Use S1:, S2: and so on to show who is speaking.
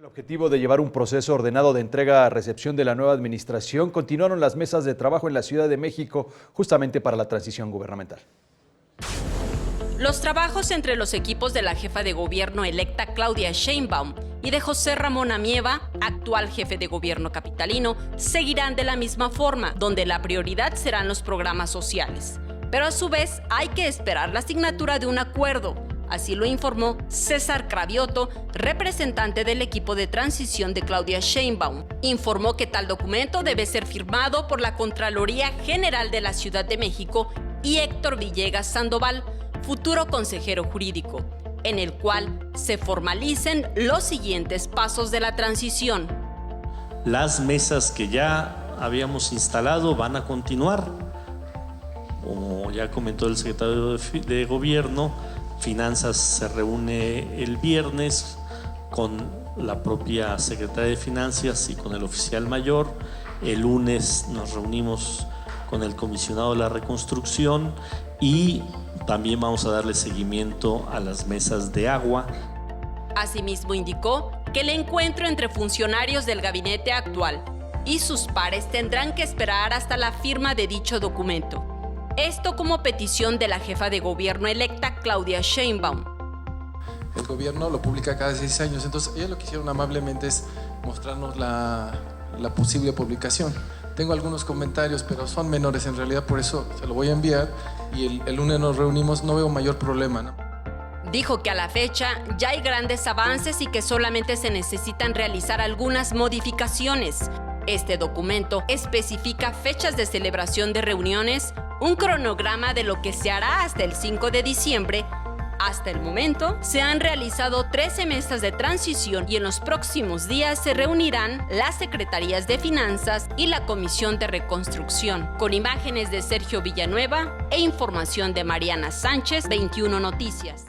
S1: El objetivo de llevar un proceso ordenado de entrega-recepción de la nueva administración, continuaron las mesas de trabajo en la Ciudad de México justamente para la transición gubernamental.
S2: Los trabajos entre los equipos de la jefa de gobierno electa Claudia Sheinbaum y de José Ramón Amieva, actual jefe de gobierno capitalino, seguirán de la misma forma, donde la prioridad serán los programas sociales. Pero a su vez hay que esperar la asignatura de un acuerdo. Así lo informó César Cravioto, representante del equipo de transición de Claudia Sheinbaum. Informó que tal documento debe ser firmado por la Contraloría General de la Ciudad de México y Héctor Villegas Sandoval, futuro consejero jurídico, en el cual se formalicen los siguientes pasos de la transición.
S3: Las mesas que ya habíamos instalado van a continuar. Como ya comentó el secretario de Gobierno, Finanzas se reúne el viernes con la propia secretaria de Finanzas y con el oficial mayor. El lunes nos reunimos con el comisionado de la reconstrucción y también vamos a darle seguimiento a las mesas de agua.
S2: Asimismo indicó que el encuentro entre funcionarios del gabinete actual y sus pares tendrán que esperar hasta la firma de dicho documento. Esto como petición de la jefa de gobierno electa Claudia Sheinbaum.
S4: El gobierno lo publica cada 6 años, entonces ellos lo que hicieron amablemente es mostrarnos la posible publicación. Tengo algunos comentarios, pero son menores en realidad, por eso se lo voy a enviar y el lunes nos reunimos, no veo mayor problema, ¿no?
S2: Dijo que a la fecha ya hay grandes avances y que solamente se necesitan realizar algunas modificaciones. Este documento especifica fechas de celebración de reuniones, un cronograma de lo que se hará hasta el 5 de diciembre. Hasta el momento, se han realizado 13 mesas de transición y en los próximos días se reunirán las Secretarías de Finanzas y la Comisión de Reconstrucción. Con imágenes de Sergio Villanueva e información de Mariana Sánchez, 21 Noticias.